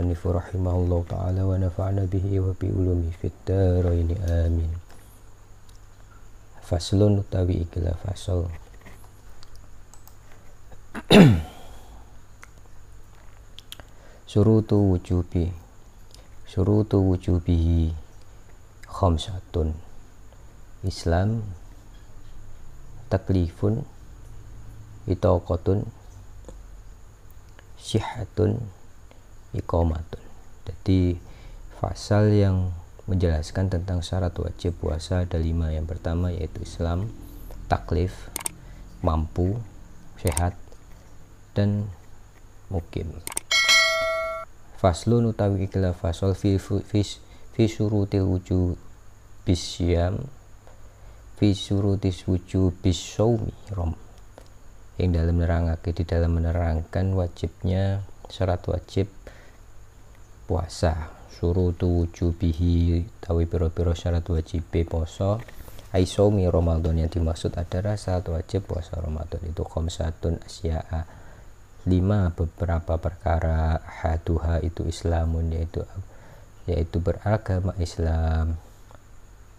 musannifu rahimahullah ta'ala wa nafa'na bihi wa bi ulumi fid dharain amin. Faslun utawi ikilah fasal. Syurutu wujubihi khamsatun. Islam, taklifun, itaqatun, syihatun, iqamatun. Jadi fasal yang menjelaskan tentang syarat wajib puasa ada 5. Yang pertama yaitu Islam, taklif, mampu, sehat, dan mukim. Faslun utawi ikilah fasal fi syurutil wujub bisyam fi syurutis wujub bisyawmi rom. Yang dalam menerangake di dalam menerangkan wajibnya syarat wajib puasa. Syurutu wujubihi tawi pira-pira syarat wajib poso aisomi Ramadan, yang dimaksud adalah syarat wajib puasa Ramadan itu khamsatun asya'a, 5 beberapa perkara. Haduha itu Islamun, yaitu beragama Islam,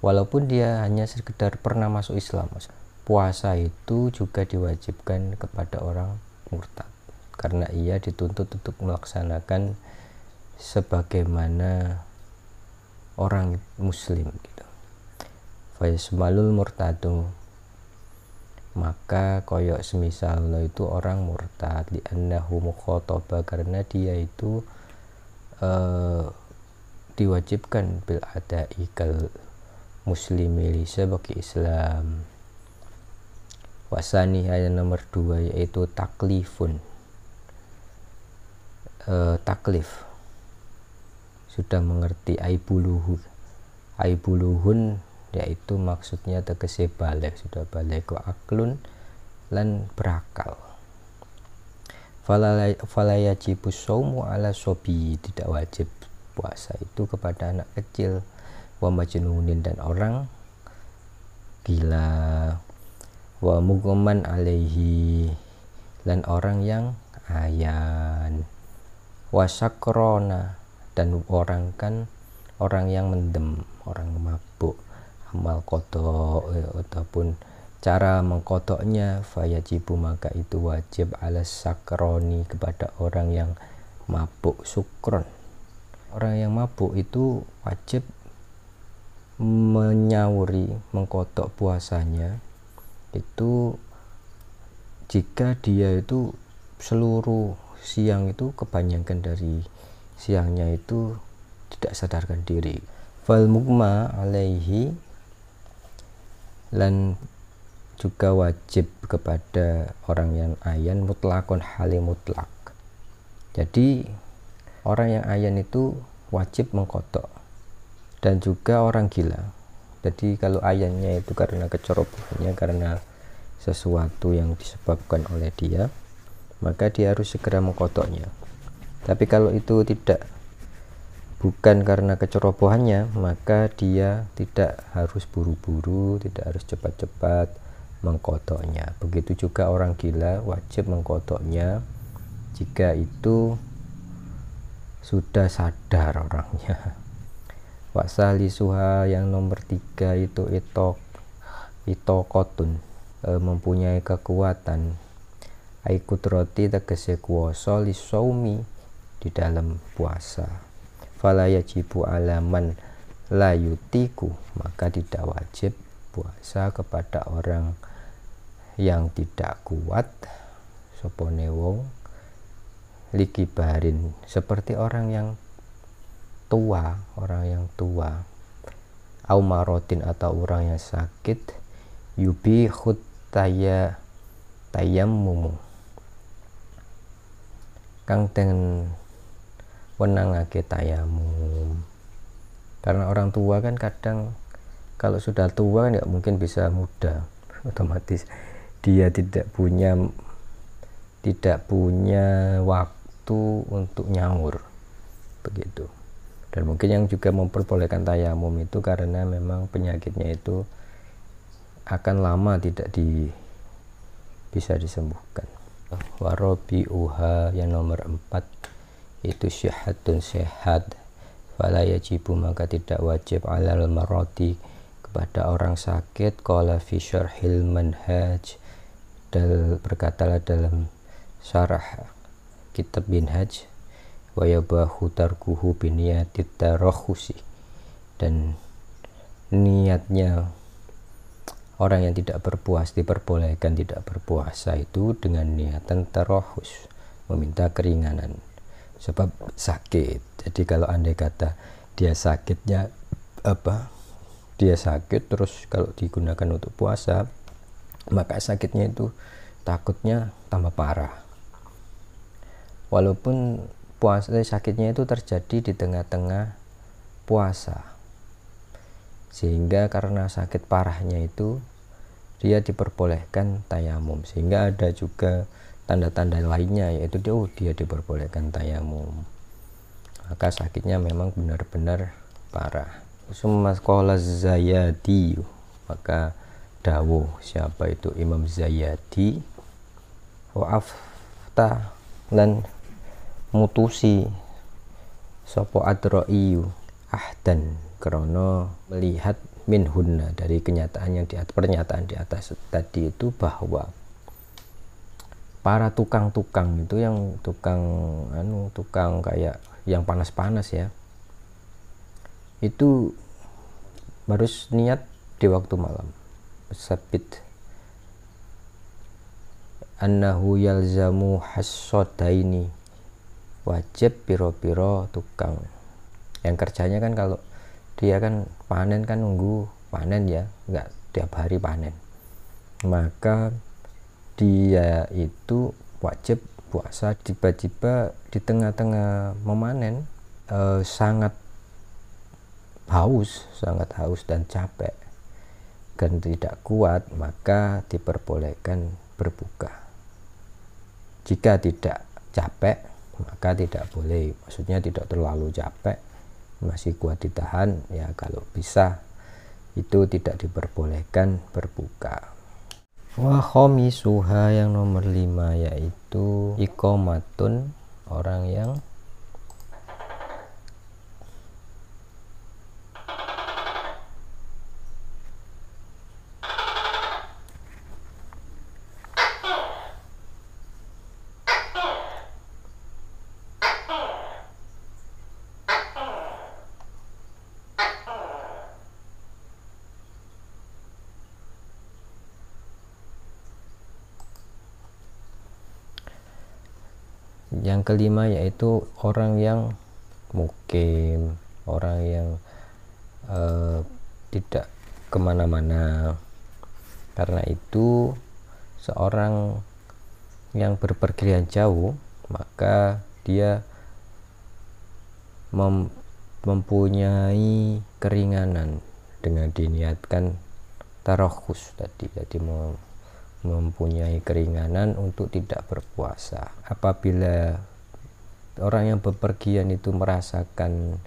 walaupun dia hanya sekedar pernah masuk Islam. Puasa itu juga diwajibkan kepada orang murtad karena ia dituntut untuk melaksanakan sebagaimana orang muslim gitu. Fayasmalul murtadu, maka koyok semisal itu orang murtad li annahu mukhataba, karena dia itu diwajibkan bil ada'i kal muslimi li sebagai Islam. Wasani ayat nomor 2 yaitu taklifun. Taklif sudah mengerti aibuluhun, yaitu maksudnya tegese balik, sudah balik wa aklun lan berakal. Fala yajibu shaumu ala sobi, tidak wajib puasa itu kepada anak kecil, wa majnunin dan orang gila, wa mughman alaihi dan orang yang ayan, wa sakrona dan orang yang mendem, orang mabuk. Amal kodok ataupun cara mengkodoknya fayajibu, maka itu wajib ala sakroni kepada orang yang mabuk. Sukron, orang yang mabuk itu wajib menyauri, mengkodok puasanya itu jika dia itu seluruh siang itu kebanyakan dari siangnya itu tidak sadarkan diri. Fal mugma alaihi, dan juga wajib kepada orang yang ayan mutlakon halim mutlak. Jadi orang yang ayan itu wajib mengkodok, dan juga orang gila. Jadi kalau ayannya itu karena kecerobohannya, karena sesuatu yang disebabkan oleh dia, maka dia harus segera mengkodoknya. Tapi kalau itu bukan karena kecerobohannya, maka dia tidak harus buru-buru, tidak harus cepat-cepat mengkodoknya. Begitu juga orang gila wajib mengkodoknya jika itu sudah sadar orangnya. Wasali suha yang nomor 3 itu itokotun, mempunyai kekuatan. Aikutroti tegese kuwasa lisaumi, di dalam puasa. Fala yajibu alaman la yutiku, maka tidak wajib puasa kepada orang yang tidak kuat, sopone wong likibarin, seperti orang yang tua, au marotin atau orang yang sakit, yubihut tayammumu, kang ten wenangake tayamum. Karena orang tua kan kadang kalau sudah tua kan nggak mungkin bisa muda, otomatis dia tidak punya waktu untuk nyaur begitu. Dan mungkin yang juga memperbolehkan tayamum itu karena memang penyakitnya itu akan lama tidak bisa disembuhkan. Warobi uha yang nomor 4 itu syihatun sehat, fala yajibu maka tidak wajib alal maroti kepada orang sakit. Qala fi syarhil manhaj, berkatalah dalam syarah kitab Minhaj, wa yabahu tarkuhu biniyatit tarakhusi, dan niatnya orang yang tidak berpuasa diperbolehkan tidak berpuasa itu dengan niatan tarakhus, meminta keringanan sebab sakit. Jadi kalau andai kata dia sakitnya dia sakit terus kalau digunakan untuk puasa, maka sakitnya itu takutnya tambah parah, walaupun puasa sakitnya itu terjadi di tengah-tengah puasa, sehingga karena sakit parahnya itu dia diperbolehkan tayamum. Sehingga ada juga tanda-tanda lainnya, yaitu dia diperbolehkan tayamum, maka sakitnya memang benar-benar parah. Summa qala Zayadi, maka dawuh siapa itu Imam Zayadi, wa afta lan mutusi sapa adroiyu ahdan karena melihat minhunna dari kenyataan yang pernyataan di atas tadi itu, bahwa para tukang-tukang itu yang tukang kayak yang panas-panas ya, itu harus niat di waktu malam. Sabit annahu yalzamu hassadaini, wajib piro-piro tukang yang kerjanya kan kalau dia kan panen kan nunggu panen ya, nggak tiap hari panen, maka dia itu wajib puasa. Tiba-tiba di tengah-tengah memanen sangat haus dan capek dan tidak kuat, maka diperbolehkan berbuka. Jika tidak capek maka tidak boleh, maksudnya tidak terlalu capek, masih kuat ditahan ya, kalau bisa itu tidak diperbolehkan berbuka. Wa khamisuha, yang nomor 5 yaitu iqamatun, orang yang yang kelima yaitu orang yang mukim, orang yang tidak kemana-mana. Karena itu seorang yang berpergian jauh, maka dia mempunyai keringanan dengan diniatkan tarakhus tadi, jadi mempunyai keringanan untuk tidak berpuasa. Apabila orang yang bepergian itu merasakan,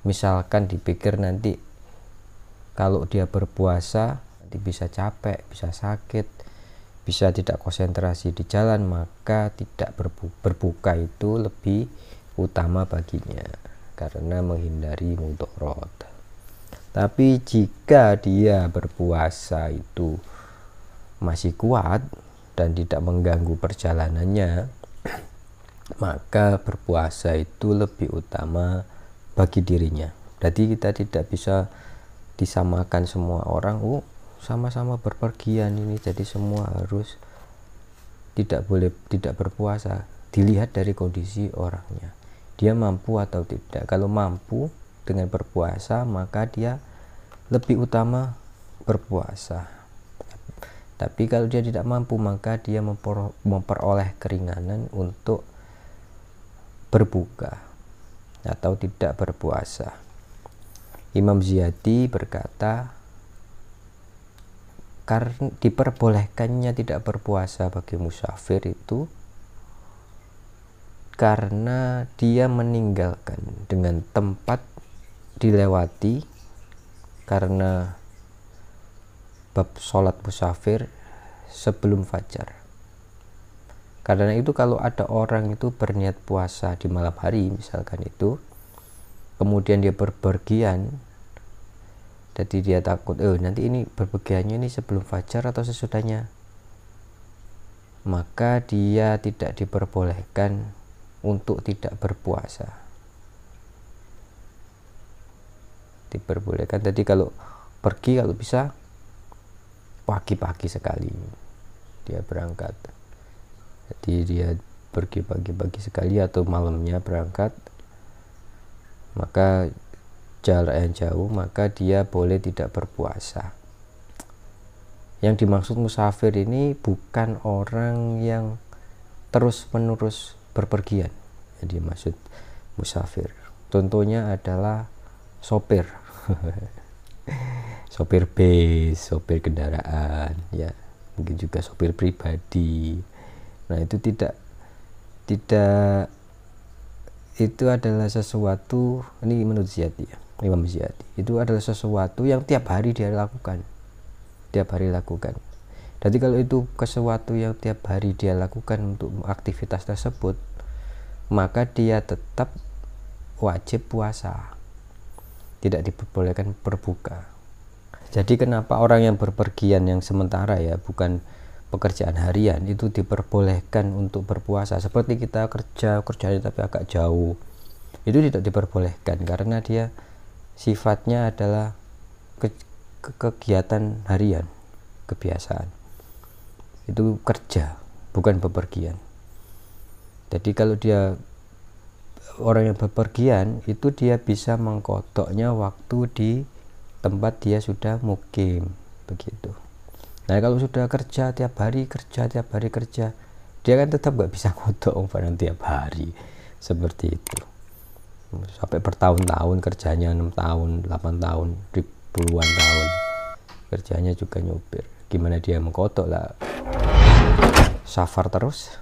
misalkan dipikir nanti kalau dia berpuasa nanti bisa capek, bisa sakit, bisa tidak konsentrasi di jalan, maka tidak berbuka itu lebih utama baginya karena menghindari mudharat. Tapi jika dia berpuasa itu masih kuat dan tidak mengganggu perjalanannya, maka berpuasa itu lebih utama bagi dirinya. Jadi kita tidak bisa disamakan semua orang, sama-sama berpergian ini jadi semua harus tidak boleh tidak berpuasa. Dilihat dari kondisi orangnya, dia mampu atau tidak. Kalau mampu dengan berpuasa, maka dia lebih utama berpuasa. Tapi kalau dia tidak mampu, maka dia memperoleh keringanan untuk berbuka atau tidak berpuasa. Imam Ziyadi berkata, karena diperbolehkannya tidak berpuasa bagi musafir itu karena dia meninggalkan dengan tempat dilewati karena bab sholat musafir sebelum fajar. Karena itu kalau ada orang itu berniat puasa di malam hari misalkan itu, kemudian dia berpergian, jadi dia takut nanti ini berpergiannya ini sebelum fajar atau sesudahnya, maka dia tidak diperbolehkan untuk tidak berpuasa. Diperbolehkan, jadi kalau pergi, kalau bisa pagi-pagi sekali dia berangkat. Jadi dia pergi pagi-pagi sekali atau malamnya berangkat, maka jarak yang jauh, maka dia boleh tidak berpuasa. Yang dimaksud musafir ini bukan orang yang terus menerus berpergian. Jadi maksud musafir contohnya adalah sopir sopir bis, sopir kendaraan, ya mungkin juga sopir pribadi. Nah itu tidak itu adalah sesuatu, ini menurut Zyati ya, Imam Zyati, itu adalah sesuatu yang tiap hari dia lakukan, jadi kalau itu sesuatu yang tiap hari dia lakukan untuk aktivitas tersebut, maka dia tetap wajib puasa, tidak diperbolehkan berbuka. Jadi kenapa orang yang berpergian yang sementara ya, bukan pekerjaan harian, itu diperbolehkan untuk berpuasa. Seperti kita kerjanya tapi agak jauh, itu tidak diperbolehkan karena dia sifatnya adalah kegiatan harian, kebiasaan. Itu kerja, bukan bepergian. Jadi kalau dia orang yang bepergian, itu dia bisa mengkodoknya waktu di tempat dia sudah mukim, begitu. Nah kalau sudah kerja tiap hari kerja, dia kan tetap gak bisa kodok barang tiap hari seperti itu, sampai bertahun-tahun kerjanya, 6 tahun, 8 tahun, puluhan tahun kerjanya juga nyopir. Gimana dia mengkodok lah, safar terus.